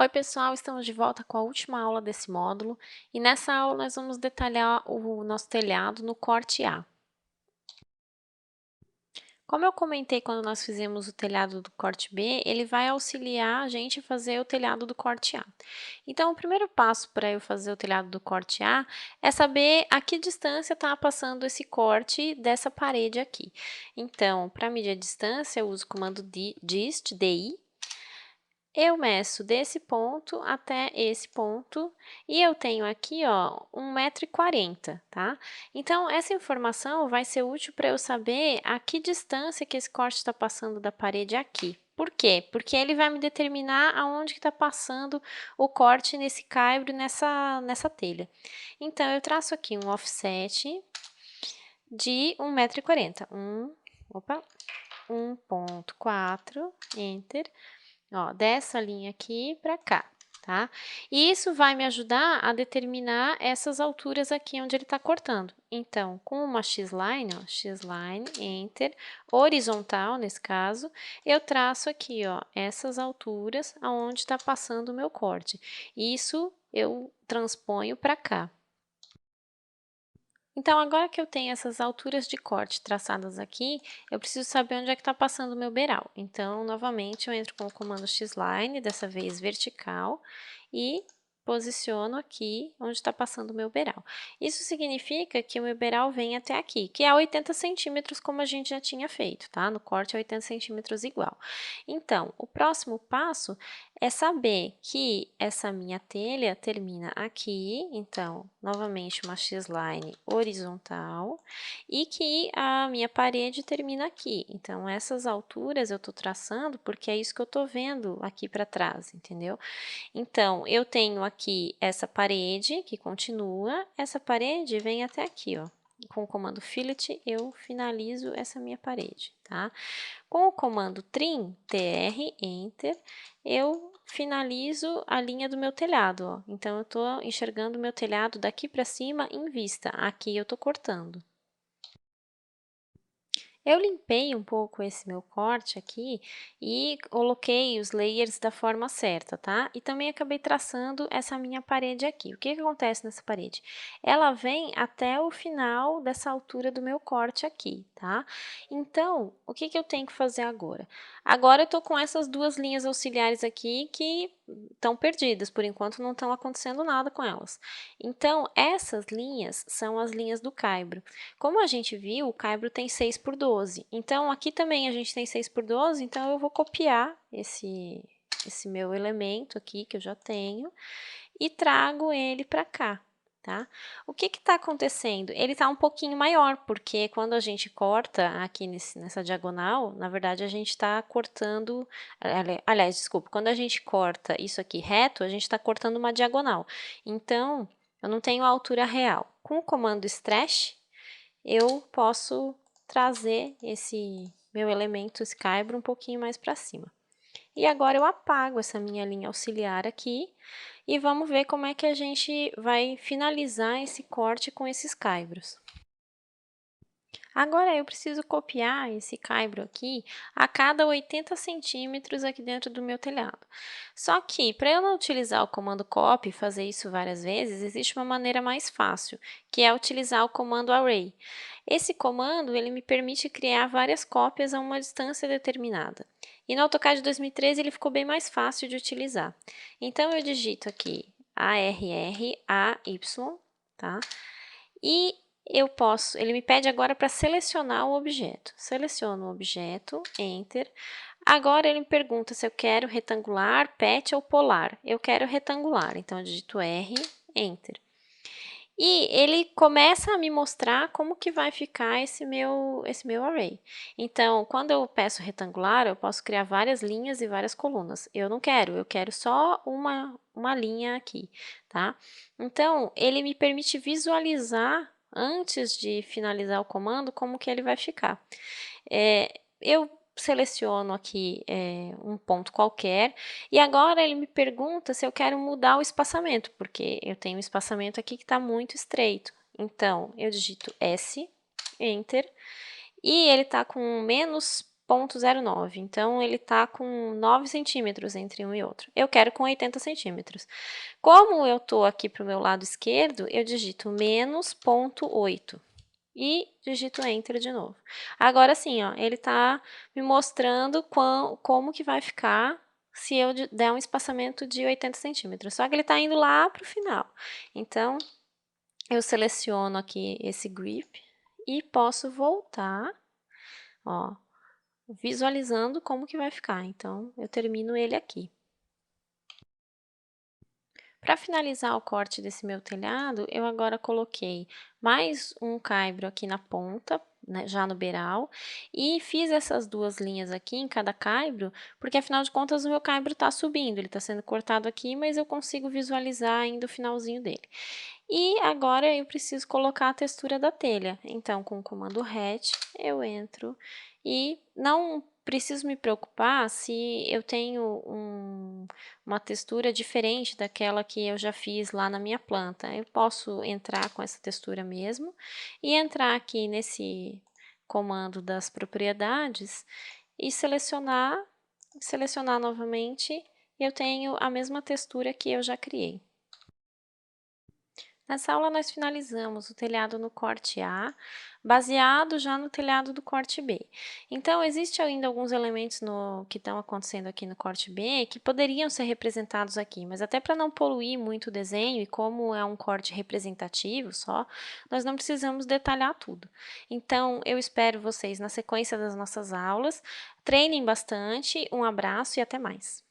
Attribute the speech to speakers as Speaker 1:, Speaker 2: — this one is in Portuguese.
Speaker 1: Oi, pessoal, estamos de volta com a última aula desse módulo e nessa aula nós vamos detalhar o nosso telhado no corte A. Como eu comentei quando nós fizemos o telhado do corte B, ele vai auxiliar a gente a fazer o telhado do corte A. Então, o primeiro passo para eu fazer o telhado do corte A é saber a que distância está passando esse corte dessa parede aqui. Então, para medir a distância, eu uso o comando dist, di. Eu meço desse ponto até esse ponto e eu tenho aqui, ó, 1,40 m, tá? Então, essa informação vai ser útil para eu saber a que distância que esse corte está passando da parede aqui. Por quê? Porque ele vai me determinar aonde que está passando o corte nesse caibro, nessa telha. Então, eu traço aqui um offset de 1,40 m. 1,4, Enter. Ó, dessa linha aqui para cá, tá? E isso vai me ajudar a determinar essas alturas aqui onde ele está cortando. Então, com uma X-line, ó, X-line, Enter, horizontal nesse caso, eu traço aqui, ó, essas alturas aonde está passando o meu corte. Isso eu transponho para cá. Então, agora que eu tenho essas alturas de corte traçadas aqui, eu preciso saber onde é que está passando o meu beiral. Então, novamente, eu entro com o comando Xline, dessa vez vertical, e posiciono aqui onde está passando o meu beiral. Isso significa que o meu beiral vem até aqui, que é 80 centímetros, como a gente já tinha feito, tá? No corte é 80 centímetros igual. Então, o próximo passo é saber que essa minha telha termina aqui, então, novamente uma X-line horizontal, e que a minha parede termina aqui. Então, essas alturas eu estou traçando porque é isso que eu estou vendo aqui para trás, entendeu? Então, eu tenho aqui essa parede que continua, essa parede vem até aqui, ó. Com o comando fillet, eu finalizo essa minha parede, tá? Com o comando trim, tr, enter, eu finalizo a linha do meu telhado, ó. Então, eu estou enxergando o meu telhado daqui para cima em vista. Aqui eu estou cortando. Eu limpei um pouco esse meu corte aqui e coloquei os layers da forma certa, tá? E também acabei traçando essa minha parede aqui. O que acontece nessa parede? Ela vem até o final dessa altura do meu corte aqui, tá? Então, o que eu tenho que fazer agora? Agora eu tô com essas duas linhas auxiliares aqui que estão perdidas, por enquanto não estão acontecendo nada com elas. Então, essas linhas são as linhas do caibro. Como a gente viu, o caibro tem 6 por 12. Então, aqui também a gente tem 6 por 12, então eu vou copiar esse meu elemento aqui, que eu já tenho, e trago ele para cá, tá? O que está acontecendo? Ele está um pouquinho maior, porque quando a gente corta aqui nessa diagonal, na verdade a gente está cortando, aliás, desculpa, quando a gente corta isso aqui reto, a gente está cortando uma diagonal. Então, eu não tenho a altura real. Com o comando stretch, eu posso trazer esse meu elemento Skybro um pouquinho mais para cima. E agora eu apago essa minha linha auxiliar aqui e vamos ver como é que a gente vai finalizar esse corte com esses caibros. Agora eu preciso copiar esse caibro aqui a cada 80 centímetros aqui dentro do meu telhado. Só que, para eu não utilizar o comando copy e fazer isso várias vezes, existe uma maneira mais fácil, que é utilizar o comando array. Esse comando ele me permite criar várias cópias a uma distância determinada. E no AutoCAD 2013 ele ficou bem mais fácil de utilizar. Então, eu digito aqui ARRAY, tá? E ele me pede agora para selecionar o objeto. Seleciono o objeto, Enter. Agora ele me pergunta se eu quero retangular, pet ou polar. Eu quero retangular, então eu digito R, Enter. E ele começa a me mostrar como que vai ficar esse meu array. Então, quando eu peço retangular, eu posso criar várias linhas e várias colunas. Eu não quero, eu quero só uma linha aqui, tá? Então, ele me permite visualizar, antes de finalizar o comando, como que ele vai ficar. Eu seleciono aqui um ponto qualquer e agora ele me pergunta se eu quero mudar o espaçamento, porque eu tenho um espaçamento aqui que está muito estreito. Então, eu digito S, Enter, e ele está com menos 0,9, então ele está com 9 centímetros entre um e outro. Eu quero com 80 centímetros. Como eu estou aqui para o meu lado esquerdo, eu digito menos 0,8 e digito Enter de novo. Agora sim, ó, ele está me mostrando como que vai ficar se eu der um espaçamento de 80 centímetros. Só que ele está indo lá para o final. Então, eu seleciono aqui esse grip e posso voltar, ó, visualizando como que vai ficar. Então, eu termino ele aqui. Para finalizar o corte desse meu telhado, eu agora coloquei mais um caibro aqui na ponta, né, já no beiral, e fiz essas duas linhas aqui em cada caibro, porque afinal de contas o meu caibro está subindo, ele está sendo cortado aqui, mas eu consigo visualizar ainda o finalzinho dele. E agora eu preciso colocar a textura da telha, então com o comando RET eu entro e não preciso me preocupar se eu tenho uma textura diferente daquela que eu já fiz lá na minha planta. Eu posso entrar com essa textura mesmo e entrar aqui nesse comando das propriedades e selecionar novamente, e eu tenho a mesma textura que eu já criei. Nessa aula, nós finalizamos o telhado no corte A, baseado já no telhado do corte B. Então, existem ainda alguns elementos que estão acontecendo aqui no corte B que poderiam ser representados aqui, mas até para não poluir muito o desenho e como é um corte representativo só, nós não precisamos detalhar tudo. Então, eu espero vocês na sequência das nossas aulas. Treinem bastante, um abraço e até mais!